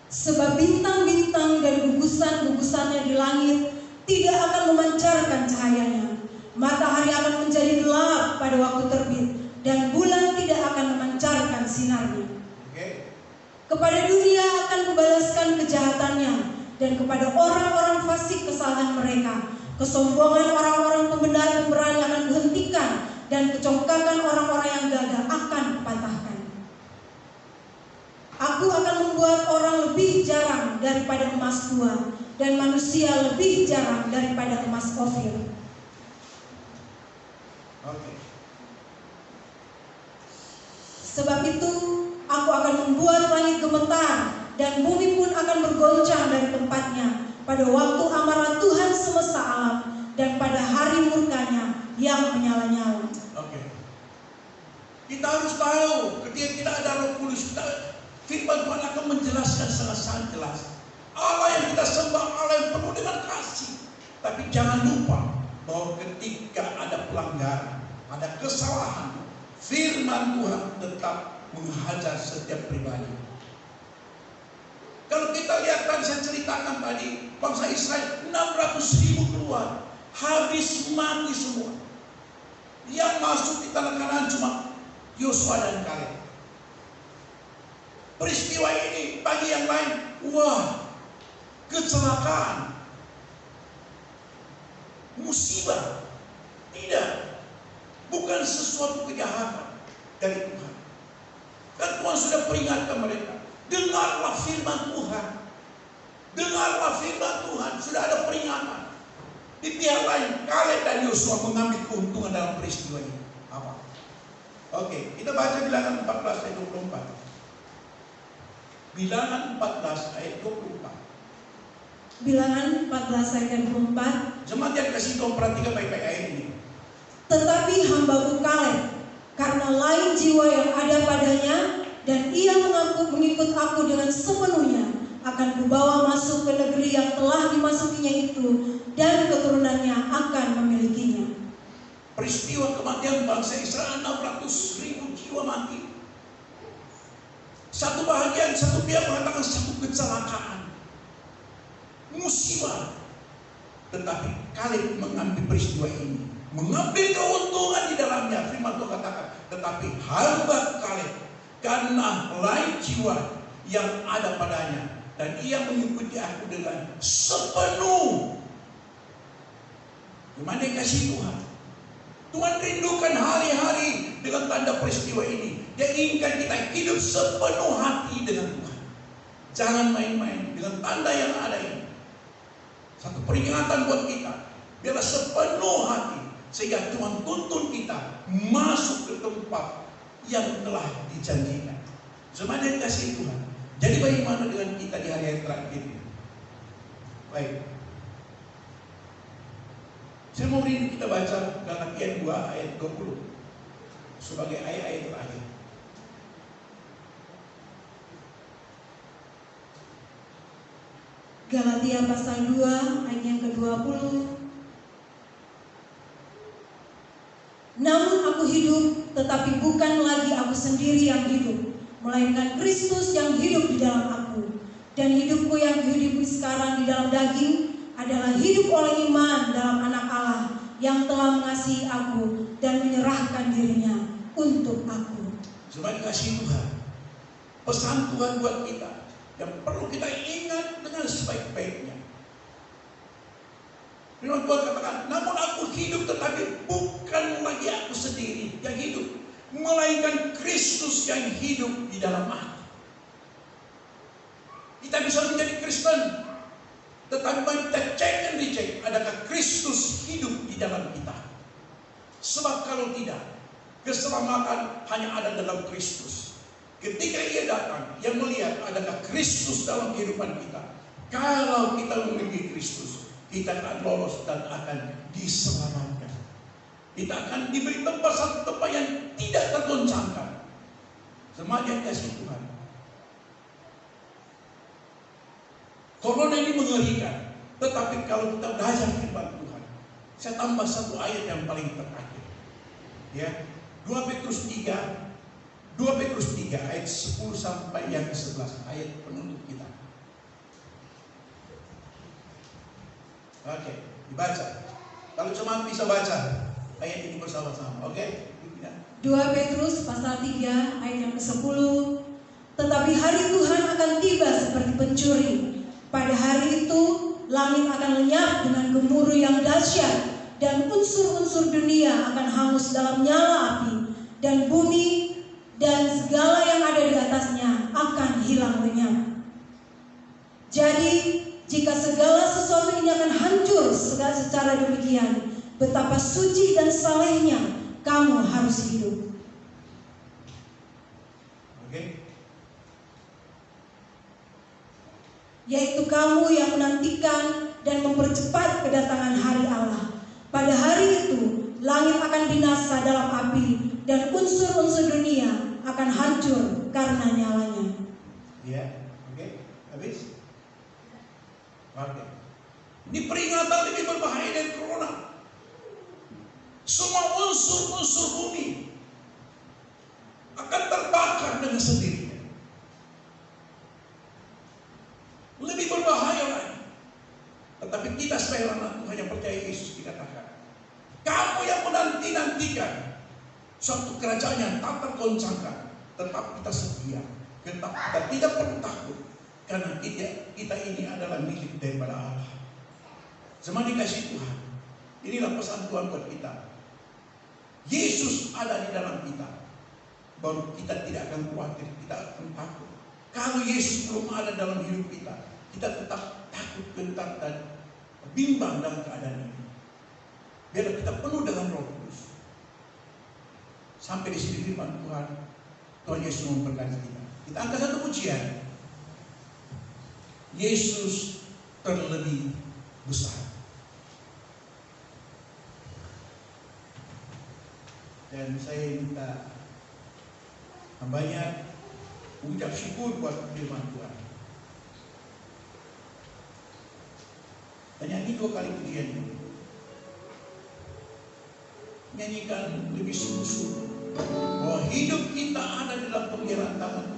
Sebab bintang-bintang dan gugusan-gugusannya di langit tidak akan memancarkan cahayanya. Matahari akan menjadi gelap pada waktu terbit, dan bulan tidak akan memancarkan sinarnya. Kepada dunia akan kubalaskan kejahatannya, dan kepada orang-orang fasik kesalahan mereka. Kesombongan orang-orang pembenar pemberani akan kuhentikan, dan kecongkakan orang-orang yang gagah akan kupatahkan. Aku akan membuat orang lebih jarang daripada emas tua, dan manusia lebih jarang daripada emas Ofir. Sebab itu aku akan membuat langit gemetar, dan bumi pun akan bergoncang dari tempatnya pada waktu amarah Tuhan semesta alam, dan pada hari murkanya yang menyala-nyala. Kita harus tahu ketika kita ada Roh Kudus, firman Tuhan akan menjelaskan sangat jelas. Allah yang kita sembah, Allah yang penuh dengan kasih. Tapi jangan lupa bahwa ketika ada pelanggaran, ada kesalahan, firman Tuhan tetap menghajar setiap pribadi. Kalau kita lihat tadi saya ceritakan tadi, bangsa Israel 600.000 keluar, habis mati semua. Yang masuk di tanah Kanaan cuma Yosua dan Kaleb. Peristiwa ini bagi yang lain, wah, kecelakaan. musibah. Tidak. Bukan sesuatu kejahatan dari Tuhan. Dan Tuhan sudah peringatkan mereka. Dengarlah firman Tuhan. Dengarlah firman Tuhan. Sudah ada peringatan. Di pihak lain, Kaleb dan Yosua mengambil keuntungan dalam peristiwa ini. Apa? Oke, kita baca Bilangan 14 ayat 24. Bilangan 14 ayat 24. Bilangan 14 ayat 24. Jemaat yang kasih Tuhan, perhatikan baik-baik ayat ini. Tetapi hambaku Kaleb, karena lain jiwa yang ada padanya, dan ia mengikut aku dengan sepenuhnya, akan kubawa masuk ke negeri yang telah dimasukinya itu, dan keturunannya akan memilikinya. Peristiwa kematian bangsa Israel, 600.000 jiwa mati. Satu bahagian, satu pihak mengatakan satu kecelakaan, musibah. Tetapi Kaleb mengambil peristiwa ini, mengambil keuntungan di dalamnya. Firman Tuhan katakan, tetapi hamba Kaleb, karena lain jiwa yang ada padanya, dan ia mengikuti aku dengan sepenuh. Gimana kasih Tuhan? Tuhan rindukan hari-hari dengan tanda peristiwa ini. Dia inginkan kita hidup sepenuh hati dengan Tuhan. Jangan main-main dengan tanda yang ada ini. Satu peringatan buat kita. Biarlah sepenuh hati, sehingga Tuhan tuntun kita masuk ke tempat yang telah dijanjikan. Semuanya dikasih Tuhan. Jadi bagaimana dengan kita di hari-hari terakhir ini? Baik. Saya mau rindu kita baca Galatia 2 ayat 20 sebagai ayat-ayat terakhir. Galatia pasal 2 ayat yang ke-20. Namun aku hidup, tetapi bukan lagi aku sendiri yang hidup, melainkan Kristus yang hidup di dalam aku. Dan hidupku yang hidup sekarang di dalam daging adalah hidup oleh iman dalam Anak Allah yang telah mengasihi aku dan menyerahkan dirinya untuk aku. Semakin kasih Tuhan. Pesan Tuhan buat kita yang perlu kita ingat dengan sebaik-baiknya. Firman Tuhan katakan, namun aku hidup, tetapi bukan lagi aku sendiri yang hidup, melainkan Kristus yang hidup di dalam aku. Kita bisa menjadi Kristen, tetapi kita cek dan dicek, adakah Kristus hidup di dalam kita? Sebab kalau tidak, keselamatan hanya ada dalam Kristus. Ketika ia datang, ia melihat adakah Kristus dalam kehidupan kita. Kalau kita memiliki Kristus, kita akan lolos dan akan diselamatkan. Kita akan diberi tempat, satu tempat yang tidak tergoncangkan. Semakin kasih Tuhan. Corona ini mengerikan, tetapi kalau kita belajar firman Tuhan, saya tambah satu ayat yang paling terakhir. Ya, 2 Petrus 3 ayat 10 sampai yang ke-11, ayat penutup kita. Oke, dibaca. Kalau cuma bisa baca ayat ini bersama-sama, oke? 2 Petrus pasal 3 ayat yang ke-10. Tetapi hari Tuhan akan tiba seperti pencuri. Pada hari itu langit akan lenyap dengan gemuruh yang dahsyat, dan unsur-unsur dunia akan hangus dalam nyala api, dan bumi dan segala yang ada di atasnya akan hilang lenyap. Jadi jika segala sesuatu ini akan hancur secara demikian, betapa suci dan salehnya kamu harus hidup. Oke. Yaitu kamu yang menantikan dan mempercepat kedatangan hari Allah. Pada hari itu langit akan binasa dalam api, dan unsur-unsur dunia akan hancur karena nyalanya. Ya, oke. Habis? Oke. Ini peringatan lebih berbahaya dari corona. Semua unsur-unsur bumi akan terbakar dengan sendirinya. Lebih berbahaya lagi. Tetapi kita sebagai anak Tuhan yang percaya Yesus dikatakan, kamu yang menanti-nantikan suatu kerajaan yang tak tergoncangkan, tetap kita setia, tetap kita tidak perlu takut, karena kita ini adalah milik daripada Allah. Semua dikasih Tuhan. Di Inilah pesan Tuhan buat kita. Yesus ada di dalam kita, baru kita tidak akan khawatir, kita akan takut. Kalau Yesus belum ada dalam hidup kita, kita tetap takut, gentar, dan bimbang dalam keadaan ini. Biar kita penuh dengan Roh Kudus. Sampai di sini firman Tuhan, Tuhan Yesus memberkati kita. Kita angkat satu pujian. Yesus terlebih besar. Dan saya minta banyak ucap syukur buat firman Tuhan. Dan nyanyi 2 kali pujian ini. Nyanyikan lebih sungguh-sungguh bahwa hidup kita ada dalam pemeliharaan tangan Tuhan.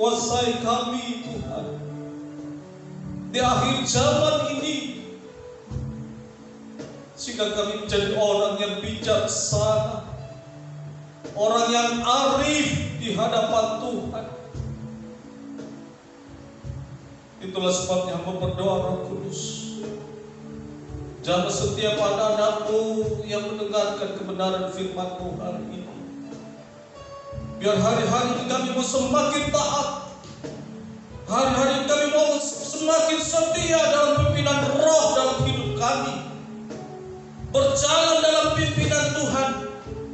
Kuasai kami Tuhan di akhir zaman ini, sehingga kami menjadi orang yang bijaksana, orang yang arif di hadapan Tuhan. Itulah sebabnya hamba berdoa, Roh Kudus, jamah setiap anak-anakmu yang mendengarkan kebenaran firman-Mu hari ini. Biar hari-hari kami mau semakin taat, hari-hari kami mau semakin setia dalam pimpinan Roh dalam hidup kami, berjalan dalam pimpinan Tuhan,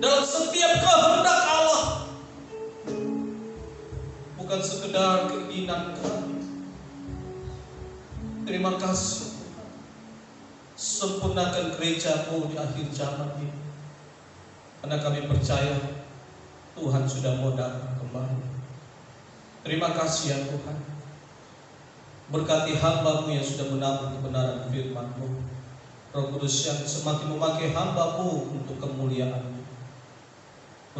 dalam setiap kehendak Allah, bukan sekedar keinginan kami. Terima kasih, sempurnakan gereja-Mu di akhir zaman ini, karena kami percaya Tuhan sudah mau datang kembali. Terima kasih ya Tuhan. Berkati hamba-Mu yang sudah menampung kebenaran firman-Mu. Roh Kudus yang semakin memakai hamba-Mu untuk kemuliaan-Mu.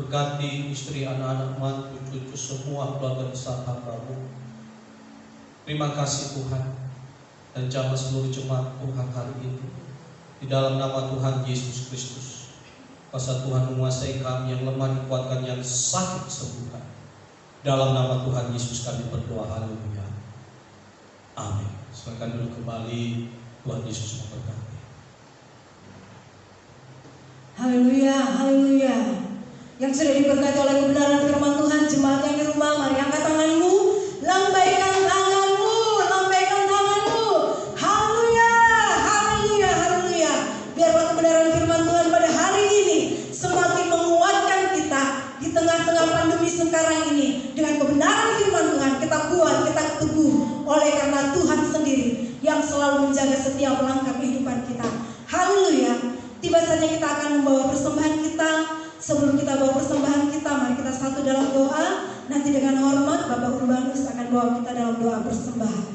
Berkati istri, anak-anak, mantu, cucu, semua keluarga besar hamba-Mu. Terima kasih Tuhan. Dan jamah seluruh jemaat Tuhan hari ini, di dalam nama Tuhan Yesus Kristus, Kuasa Tuhan menguasai kami, yang lemah dikuatkan, yang sakit sembuhkan. Dalam nama Tuhan Yesus kami berdoa, haleluya. Amin. Silakan dulu kembali, Tuhan Yesus memberkati. Haleluya, haleluya. Yang sudah diberkati oleh kebenaran firman Tuhan, jemaat yang di rumah, mari angkat tanganmu, lambaikan tanganmu, lambaikan tanganmu. Haleluya, haleluya, haleluya. Biarlah kebenaran firman Tuhan pada hari ini semakin menguatkan kita di tengah-tengah pandemi sekarang ini. Dengan kebenaran firman Tuhan kita kuat, kita teguh oleh karena Tuhan sendiri yang selalu menjaga setiap langkah kehidupan kita. Haleluya. Tiba saja kita akan membawa persembahan kita. Sebelum kita bawa persembahan kita, mari kita satu dalam doa. Nanti dengan hormat Bapak Urbanus akan bawa kita dalam doa persembahan.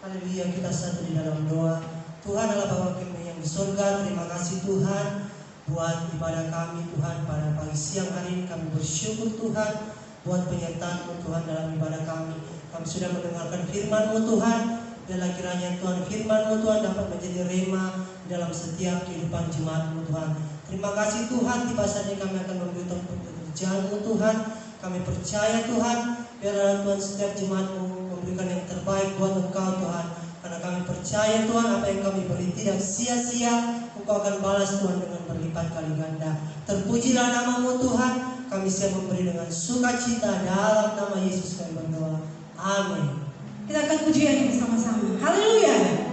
Haleluya, kita satu di dalam doa. Tuhan adalah Bapa kami yang di surga. Terima kasih Tuhan buat ibadah kami Tuhan pada pagi siang hari ini. Kami bersyukur Tuhan buat penyertaan-Mu Tuhan dalam ibadah kami. Kami sudah mendengarkan firman-Mu Tuhan. Biarlah kiranya Tuhan firman-Mu Tuhan dapat menjadi rema dalam setiap kehidupan jemaat-Mu Tuhan. Terima kasih Tuhan, tiba saatnya kami akan memberitahu pekerjaan-Mu Tuhan. Kami percaya Tuhan, biarlah Tuhan setiap jemaat-Mu memberikan yang terbaik buat Engkau Tuhan. Karena kami percaya Tuhan, apa yang kami beri tidak sia-sia. Engkau akan balas Tuhan dengan berlipat kali ganda. Terpujilah nama-Mu Tuhan. Kami siap memberi dengan sukacita dalam nama Yesus kami berdoa. Amin. Kita akan pujian bersama-sama. Haleluya.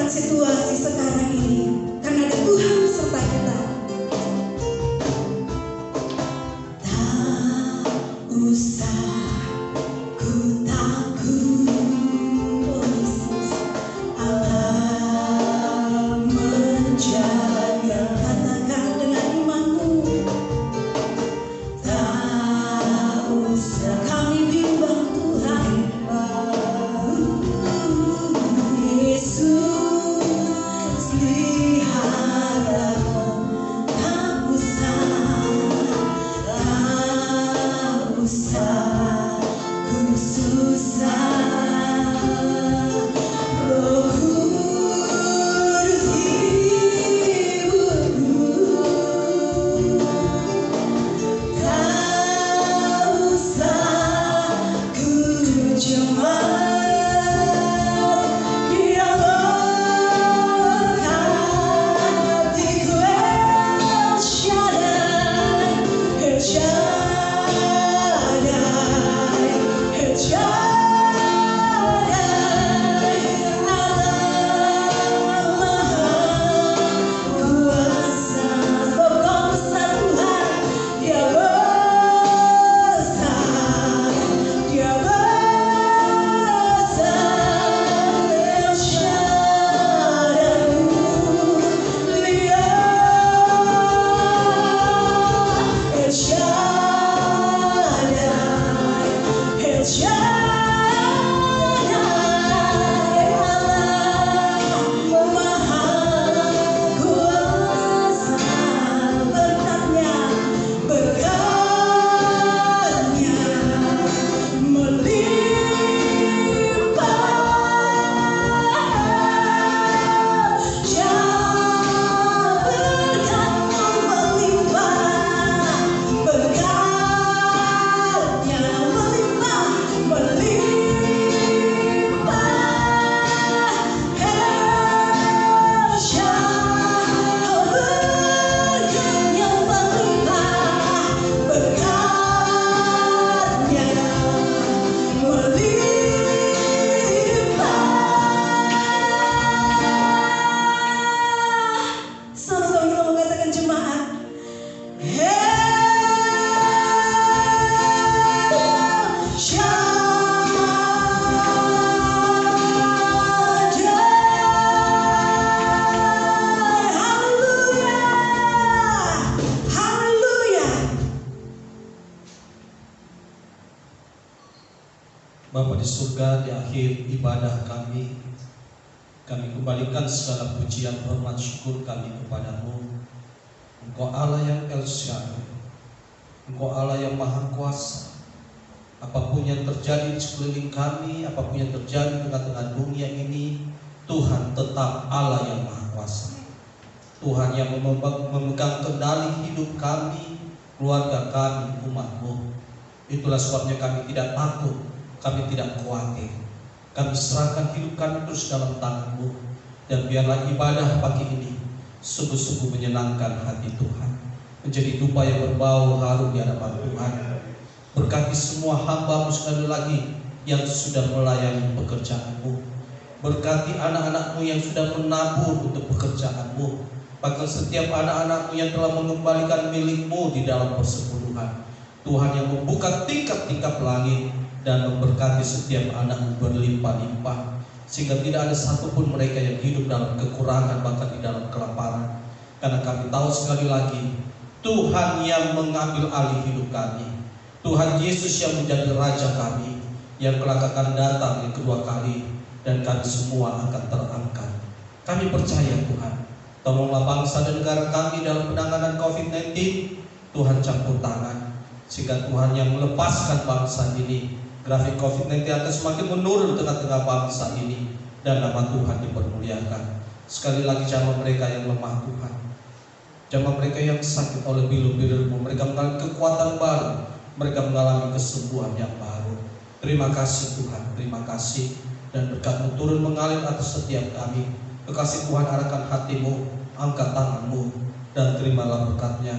Situasi sekarang ini, karena ada Tuhan serta kita. Tak usah ku takut, Yesus Allah menjaga. Katakan dengan imanmu, tak usah kami bimbang Tuhan. Yesus surga, di akhir ibadah kami kembalikan segala pujian, hormat, syukur kami kepadamu. Engkau Allah yang El Shaddai, Engkau Allah yang Maha Kuasa. Apapun yang terjadi di sekeliling kami, apapun yang terjadi di tengah-tengah dunia ini, Tuhan tetap Allah yang Maha Kuasa. Tuhan yang memegang kendali hidup kami, keluarga kami, umat-Mu. Itulah sebabnya kami tidak takut, kami tidak khawatir. Kami serahkan hidup kami terus dalam tangan-Mu. Dan biarlah ibadah pagi ini sungguh-sungguh menyenangkan hati Tuhan, menjadi dupa yang berbau harum di hadapan Tuhan. Berkati semua hamba-Mu sekali lagi yang sudah melayani pekerjaan-Mu. Berkati anak-anak-Mu yang sudah menabur untuk pekerjaan-Mu. Bahkan setiap anak-anak-Mu yang telah mengembalikan milik-Mu di dalam persepuluhan. Tuhan yang membuka tingkap-tingkap langit dan memberkati setiap anak-Mu berlimpah-limpah, sehingga tidak ada satupun mereka yang hidup dalam kekurangan, bahkan di dalam kelaparan. Karena kami tahu sekali lagi, Tuhan yang mengambil alih hidup kami, Tuhan Yesus yang menjadi Raja kami, yang kelak akan datang yang kedua kali, dan kami semua akan terangkat. Kami percaya Tuhan, tolonglah bangsa dan negara kami dalam penanganan COVID-19. Tuhan campur tangan, sehingga Tuhan yang melepaskan bangsa ini. Grafik COVID-19 akan semakin menurun di tengah-tengah bangsa ini, dan nama Tuhan dipermuliakan. Sekali lagi, jamah mereka yang lemah Tuhan, jamah mereka yang sakit oleh bilu-bilu-Mu, mereka mengalami kekuatan baru, mereka mengalami kesembuhan yang baru. Terima kasih Tuhan, terima kasih. Dan berkat-Mu turun mengalir atas setiap kami. Kekasih Tuhan, arahkan hati-Mu, angkat tangan-Mu, dan terimalah berkat-Nya.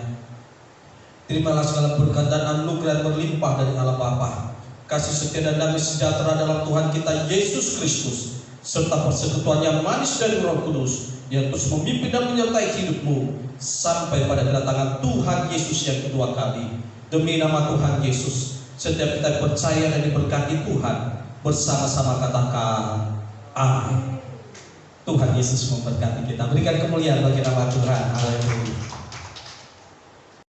Terimalah segala berkat dan anugerah berlimpah dari Allah Bapa, kasih setia dan damai sejahtera dalam Tuhan kita Yesus Kristus, serta persekutuan yang manis dari Roh Kudus yang terus memimpin dan menyertai hidupmu sampai pada kedatangan Tuhan Yesus yang kedua kali. Demi nama Tuhan Yesus, setiap kita percaya dan diberkati Tuhan, bersama-sama katakan amin. Tuhan Yesus memberkati kita. Berikan kemuliaan bagi nama Tuhan.